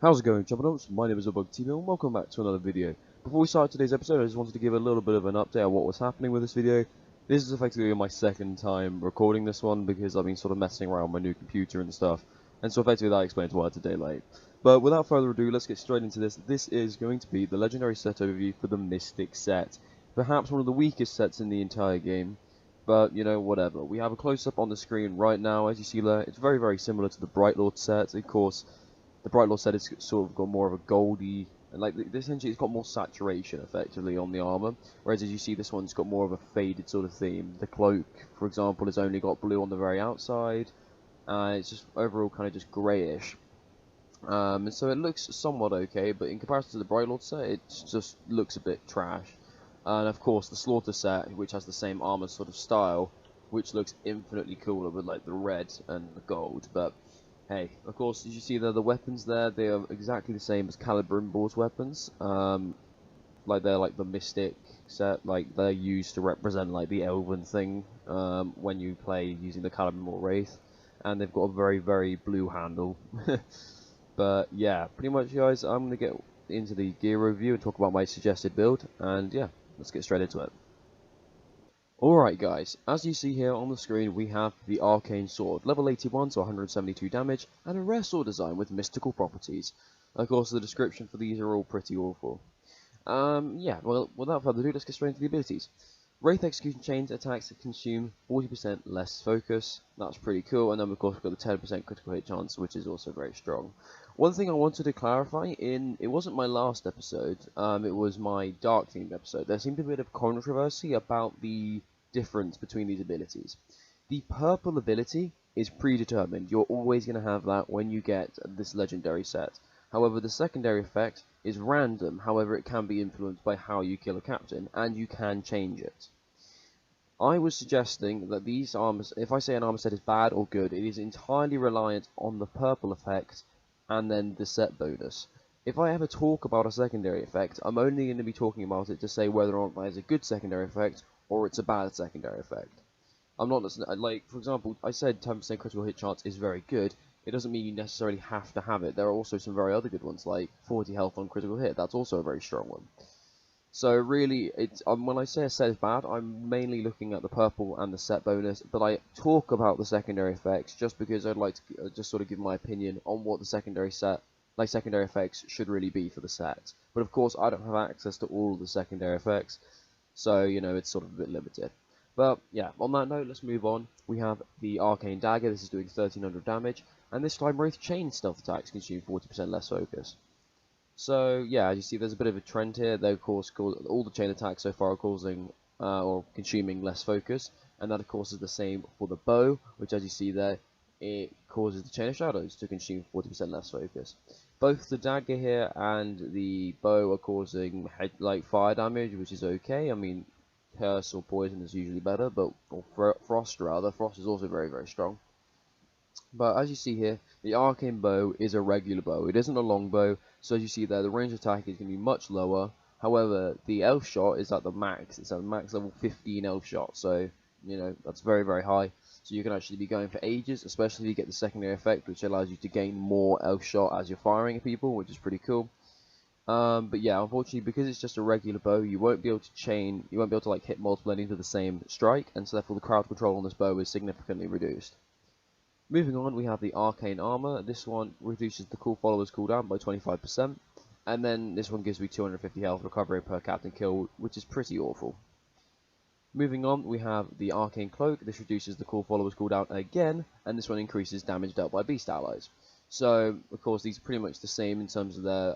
How's it going, Chumpy? My name is Timo and welcome back to another video. Before we start today's episode, I just wanted to give a little bit of an update on what was happening with this video. This is effectively my second time recording this one because I've been sort of messing around with my new computer and stuff, and so effectively that explains why it's a day late. But without further ado, let's get straight into this. This is going to be the legendary set overview for the Mystic set. Perhaps one of the weakest sets in the entire game, but you know, whatever. We have a close-up on the screen right now, as you see there. It's very similar to the Bright Lord set. Of course, the Bright Lord set has sort of got more of a goldy, and like essentially it's got more saturation effectively on the armor, whereas as you see this one's got more of a faded sort of theme. The cloak, for example, has only got blue on the very outside, it's just overall kind of just greyish. And so it looks somewhat okay, but in comparison to the Bright Lord set, it just looks a bit trash. And of course the Slaughter set, which has the same armor sort of style, which looks infinitely cooler with like the red and the gold, but hey, of course, as you see there, the weapons there, they are exactly the same as Calibrimbor's weapons. Like they're like the Mystic set, like they're used to represent like the Elven thing when you play using the Calibrimbor Wraith, and they've got a very blue handle. But yeah, pretty much, guys, I'm gonna get into the gear review and talk about my suggested build, and yeah, let's get straight into it. Alright guys, as you see here on the screen we have the Arcane Sword, level 81 so 172 damage, and a rare sword design with mystical properties. Of course the description for these are all pretty awful. Yeah, well without further ado, let's get straight into the abilities. Wraith Execution Chains attacks that consume 40% less focus, that's pretty cool, and then of course we've got the 10% critical hit chance, which is also very strong. One thing I wanted to clarify, it wasn't my last episode, it was my dark themed episode. There seemed to be a bit of controversy about the difference between these abilities. The purple ability is predetermined, you're always going to have that when you get this legendary set. However, the secondary effect is random, however it can be influenced by how you kill a captain, and you can change it. I was suggesting that these armors, if I say an armor set is bad or good, it is entirely reliant on the purple effect and then the set bonus. If I ever talk about a secondary effect, I'm only going to be talking about it to say whether or not that is a good secondary effect or it's a bad secondary effect. I'm not like, for example, I said 10% critical hit chance is very good. It doesn't mean you necessarily have to have it. There are also some very other good ones, like 40 health on critical hit. That's also a very strong one. So really, it's when I say a set is bad, I'm mainly looking at the purple and the set bonus, but I talk about the secondary effects just because I'd like to just sort of give my opinion on what the secondary effects should really be for the set. But of course, I don't have access to all the secondary effects, so you know it's sort of a bit limited. But yeah, on that note, let's move on. We have the Arcane Dagger. This is doing 1300 damage, and this time Wraith Chain stealth attacks consume 40% less focus. So yeah, as you see, there's a bit of a trend here. They of course all the chain attacks so far are causing or consuming less focus, and that of course is the same for the bow, which as you see there, it causes the Chain of Shadows to consume 40% less focus. Both the dagger here and the bow are causing fire damage, which is okay. I mean, curse or poison is usually better, but or frost rather. Frost is also very strong. But as you see here, the Arcane Bow is a regular bow. It isn't a long bow, so as you see there, the range attack is going to be much lower. However, the Elf Shot is at the max. It's at max level 15 Elf Shot, so, you know, that's very high. So you can actually be going for ages, especially if you get the secondary effect, which allows you to gain more Elf Shot as you're firing at people, which is pretty cool. But yeah, unfortunately, because it's just a regular bow, you won't be able to like hit multiple enemies with the same strike, and so therefore the crowd control on this bow is significantly reduced. Moving on, we have the Arcane Armor. This one reduces the Cool Followers cooldown by 25%, and then this one gives me 250 health recovery per captain kill, which is pretty awful. Moving on, we have the Arcane Cloak. This reduces the Cool Followers cooldown again, and this one increases damage dealt by beast allies. So, of course, these are pretty much the same in terms of their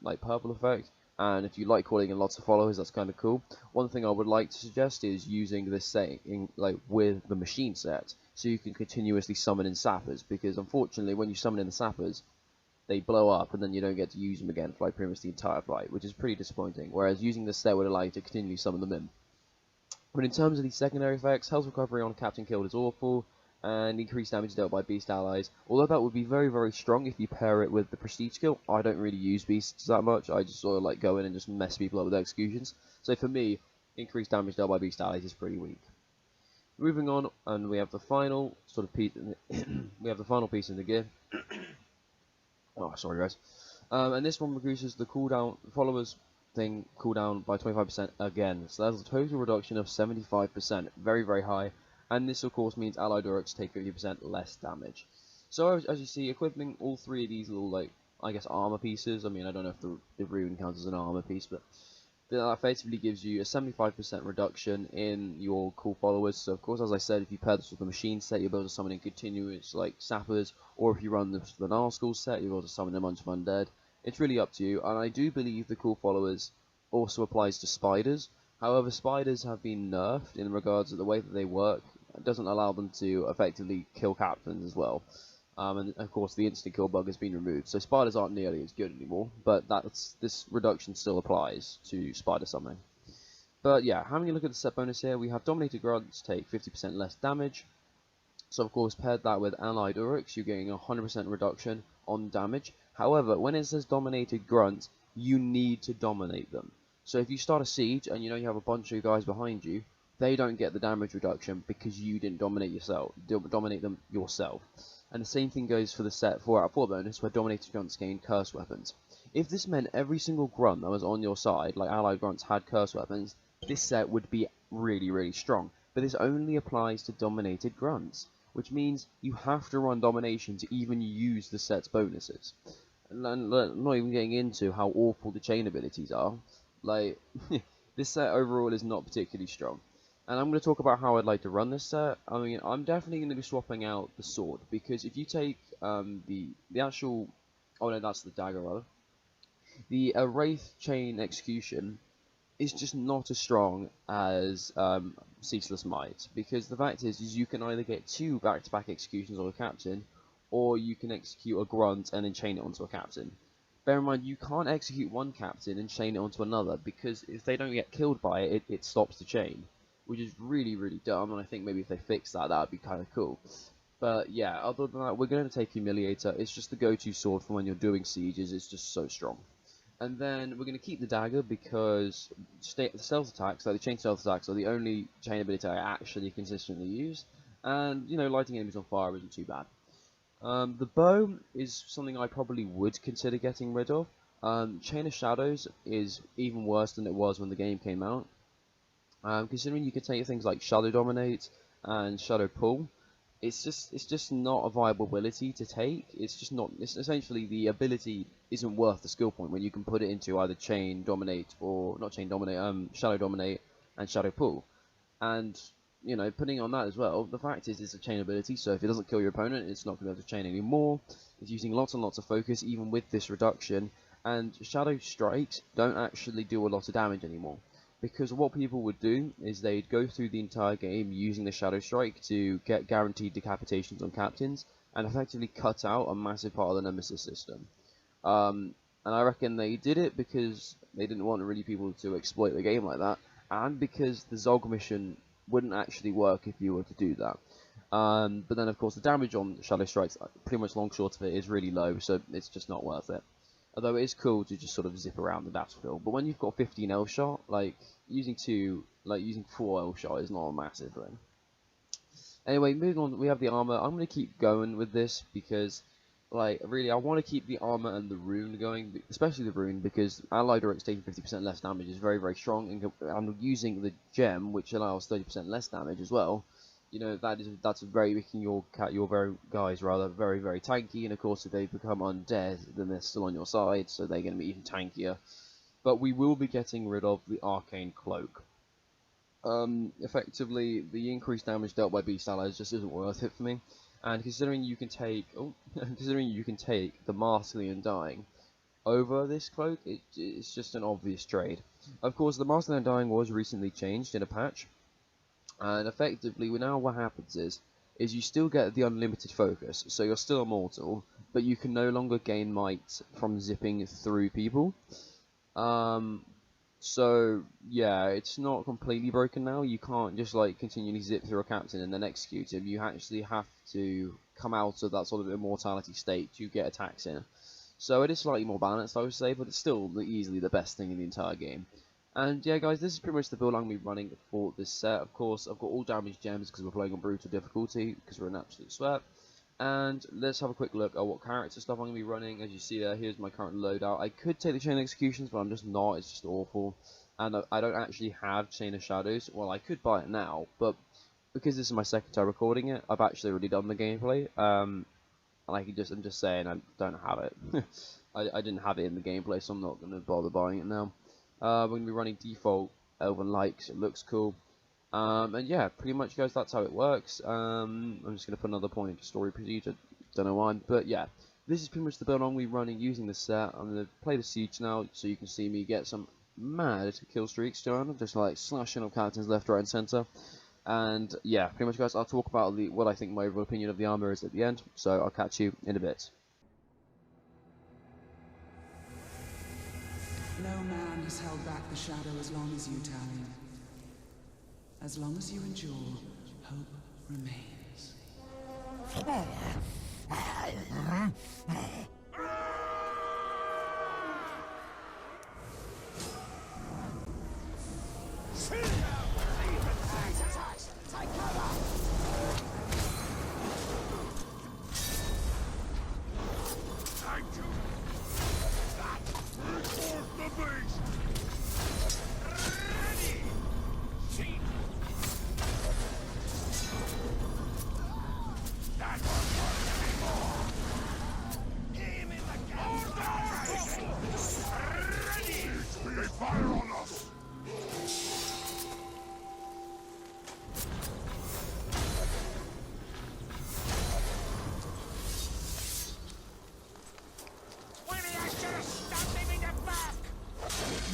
like purple effect, and if you like calling in lots of followers, that's kind of cool. One thing I would like to suggest is using this setting with the machine set, so you can continuously summon in sappers, because unfortunately when you summon in the sappers, they blow up and then you don't get to use them again for like pretty much the entire fight, which is pretty disappointing, whereas using this set would allow you to continually summon them in. But in terms of the secondary effects, health recovery on captain killed is awful, and increased damage dealt by beast allies, although that would be very strong if you pair it with the prestige skill. I don't really use beasts that much, I just sort of like go in and just mess people up with executions, so for me, increased damage dealt by beast allies is pretty weak. Moving on, and we have the final sort of piece. We have the final piece in the gear. Oh, sorry guys. And this one reduces the cooldown, followers thing cooldown by 25% again. So that's a total reduction of 75%. Very, very high. And this of course means allied orcs take 50% less damage. So as you see, equipping all three of these little, like, I guess armor pieces. I mean, I don't know if the rune counts as an armor piece, but that effectively gives you a 75% reduction in your cool followers. So of course, as I said, if you pair this with the machine set, you'll be able to summon in continuous like sappers, or if you run the Narskull set, you'll be able to summon a bunch of undead. It's really up to you, and I do believe the cool followers also applies to spiders. However, spiders have been nerfed in regards to the way that they work. It doesn't allow them to effectively kill captains as well. And of course the instant kill bug has been removed, so spiders aren't nearly as good anymore, but this reduction still applies to spider summoning. But yeah, having a look at the set bonus here, we have Dominated Grunts take 50% less damage, so of course paired that with Allied Uruks, you're getting a 100% reduction on damage. However, when it says Dominated Grunts, you need to dominate them. So if you start a siege and you know you have a bunch of guys behind you, they don't get the damage reduction because you didn't dominate them yourself. And the same thing goes for the set 4 out of 4 bonus, where Dominated Grunts gain Curse Weapons. If this meant every single grunt that was on your side, like Allied Grunts, had Curse Weapons, this set would be really, really strong. But this only applies to Dominated Grunts, which means you have to run Domination to even use the set's bonuses. And I'm not even getting into how awful the chain abilities are. Like, this set overall is not particularly strong. And I'm going to talk about how I'd like to run this set. I mean, I'm definitely going to be swapping out the sword, because if you take the actual, oh no, that's the dagger rather. The Wraith Chain Execution is just not as strong as Ceaseless Might, because the fact is you can either get 2 back-to-back executions on a captain, or you can execute a grunt and then chain it onto a captain. Bear in mind, you can't execute one captain and chain it onto another, because if they don't get killed by it, it stops the chain, which is really, really dumb, and I think maybe if they fix that, that would be kind of cool. But yeah, other than that, we're going to take Humiliator. It's just the go-to sword for when you're doing sieges. It's just so strong. And then we're going to keep the dagger, because the stealth attacks, like the chain stealth attacks, are the only chain ability I actually consistently use. And, you know, lighting enemies on fire isn't too bad. The bow is something I probably would consider getting rid of. Chain of Shadows is even worse than it was when the game came out. Considering you can take things like Shadow Dominate and Shadow Pull, it's just not a viable ability to take. It's just not. It's essentially the ability isn't worth the skill point when you can put it into either Chain Dominate or not Chain Dominate, Shadow Dominate and Shadow Pull. And you know, putting on that as well, the fact is it's a chain ability, so if it doesn't kill your opponent, it's not going to be able to chain anymore. It's using lots and lots of focus, even with this reduction. And Shadow Strikes don't actually do a lot of damage anymore, because what people would do is they'd go through the entire game using the Shadow Strike to get guaranteed decapitations on captains, and effectively cut out a massive part of the Nemesis system. And I reckon they did it because they didn't want really people to exploit the game like that, and because the Zog mission wouldn't actually work if you were to do that. But then of course the damage on Shadow Strikes, pretty much long short of it, is really low, so it's just not worth it. Although it is cool to just sort of zip around the battlefield. But when you've got 15 L shot, like using 4 L shot is not a massive thing. Anyway, moving on, we have the armor. I'm going to keep going with this because, like, really, I want to keep the armor and the rune going, especially the rune, because Allied Orcs taking 50% less damage is very, very strong, and I'm using the gem, which allows 30% less damage as well. You know, that's very making your guys very, very tanky, and of course if they become undead, then they're still on your side, so they're going to be even tankier. But we will be getting rid of the Arcane Cloak. Effectively, the increased damage dealt by beast allies just isn't worth it for me. And considering you can take, the Mask of the Undying over this cloak, it's just an obvious trade. Of course, the Mask of the Undying was recently changed in a patch, and effectively, now what happens is you still get the unlimited focus, so you're still immortal, but you can no longer gain might from zipping through people. So yeah, it's not completely broken now. You can't just like continually zip through a captain and then execute him. You actually have to come out of that sort of immortality state to get attacks in. So it is slightly more balanced, I would say, but it's still easily the best thing in the entire game. And yeah, guys, this is pretty much the build I'm going to be running for this set. Of course, I've got all damage gems because we're playing on brutal difficulty because we're an absolute sweat. And let's have a quick look at what character stuff I'm going to be running. As you see there, here's my current loadout. I could take the Chain Executions, but I'm just not. It's just awful. And I don't actually have Chain of Shadows. Well, I could buy it now, but because this is my second time recording it, I've actually already done the gameplay. And I'm just saying I don't have it. I didn't have it in the gameplay, so I'm not going to bother buying it now. We're going to be running default Elven Light, 'cause it looks cool. And yeah, pretty much guys, that's how it works. I'm just going to put another point into story procedure, don't know why, but yeah, this is pretty much the build I'm going to be running using the set. I'm going to play the siege now, so you can see me get some mad kill streaks going, just like slashing up captains left, right and centre. And yeah, pretty much guys, I'll talk about what I think my overall opinion of the armour is at the end, so I'll catch you in a bit. No man has held back the shadow as long as you, Talion. As long as you endure, hope remains.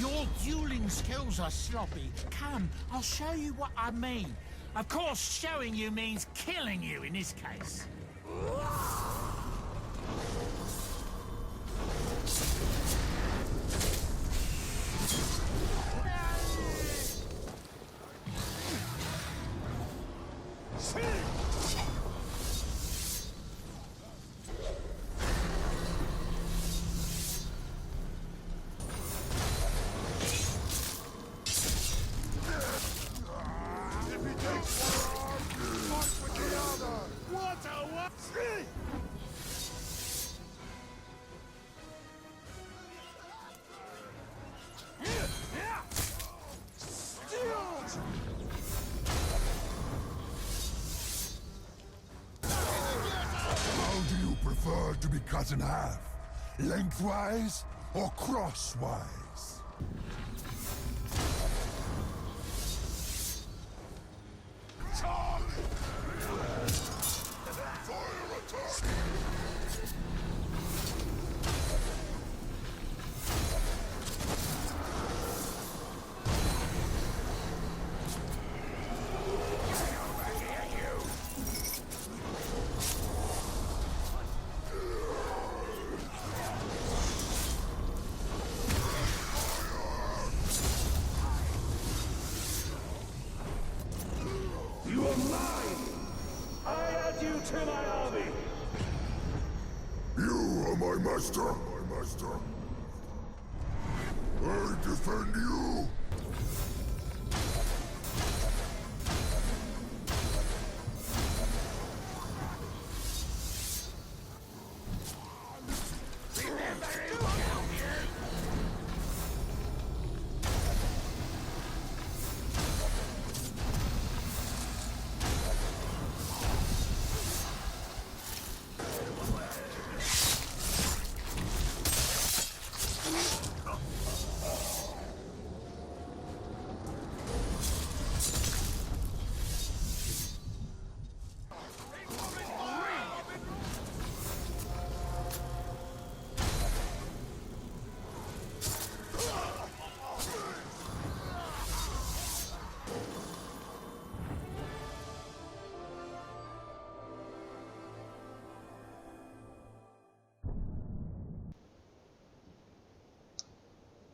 Your dueling skills are sloppy. Come, I'll show you what I mean. Of course, showing you means killing you in this case. Prefer to be cut in half, lengthwise or crosswise? Charge! Fire attack! You are mine! I add you to my army! You are my master, my master. I defend you!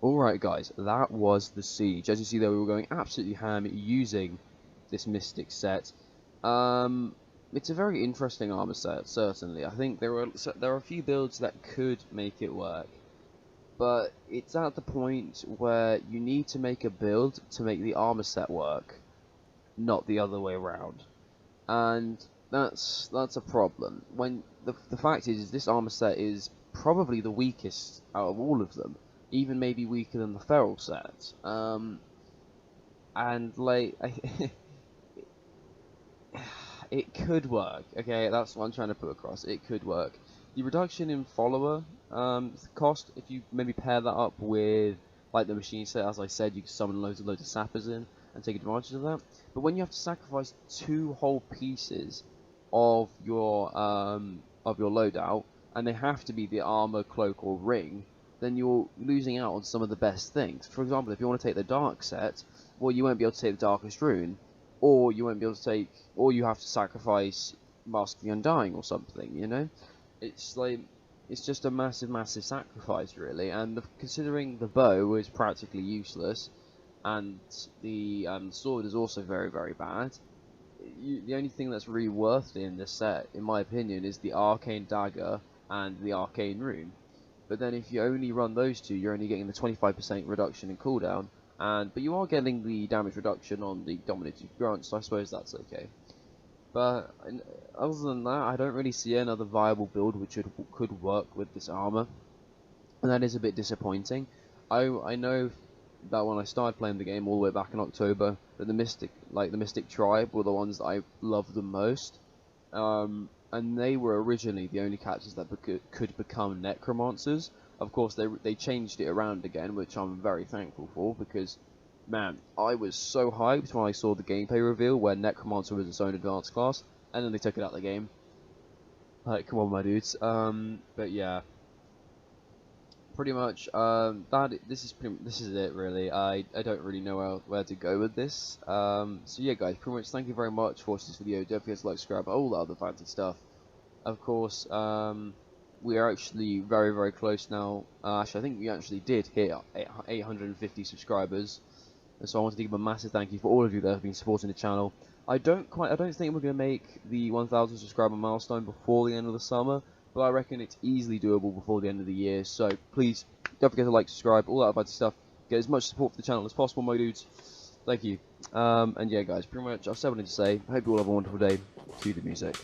Alright guys, that was the siege. As you see there, we were going absolutely ham using this Mystic set. It's a very interesting armor set, certainly. I think there are a few builds that could make it work. But it's at the point where you need to make a build to make the armor set work, not the other way around. And that's a problem. When the fact is this armor set is probably the weakest out of all of them, even maybe weaker than the feral set. And like, it could work. Okay, that's what I'm trying to put across. It could work. The reduction in follower cost, if you maybe pair that up with like the machine set, as I said, you can summon loads and loads of sappers in and take advantage of that. But when you have to sacrifice 2 whole pieces of your loadout, and they have to be the armor, cloak, or ring, then you're losing out on some of the best things. For example, if you want to take the dark set, well, you won't be able to take the darkest rune, or you won't be able to take, or you have to sacrifice Mask of the Undying or something. You know, it's like, it's just a massive, massive sacrifice, really. And considering the bow is practically useless, and the sword is also very, very bad, the only thing that's really worth it in this set, in my opinion, is the Arcane Dagger and the Arcane Rune. But then if you only run those two, you're only getting the 25% reduction in cooldown, but you are getting the damage reduction on the Dominated Grunt, so I suppose that's okay. But other than that, I don't really see another viable build which could work with this armor, and that is a bit disappointing. I know that when I started playing the game all the way back in October, that the Mystic Tribe were the ones that I loved the most, and they were originally the only characters that could become necromancers. Of course, they changed it around again, which I'm very thankful for, because, man, I was so hyped when I saw the gameplay reveal where necromancer was its own advanced class, and then they took it out of the game. Like, come on, my dudes. But yeah, pretty much, this is it, really. I don't really know where to go with this. So yeah, guys, pretty much thank you very much for watching this video. Don't forget to like, subscribe, all that other fancy stuff. Of course, we are actually very, very close now. Actually, I think we actually did hit 850 subscribers. And so I want to give a massive thank you for all of you that have been supporting the channel. I don't think we're going to make the 1,000 subscriber milestone before the end of the summer, but I reckon it's easily doable before the end of the year. So please, don't forget to like, subscribe, all that bad stuff. Get as much support for the channel as possible, my dudes. Thank you. And yeah, guys, pretty much I've said what I need to say. I hope you all have a wonderful day. Cue the music.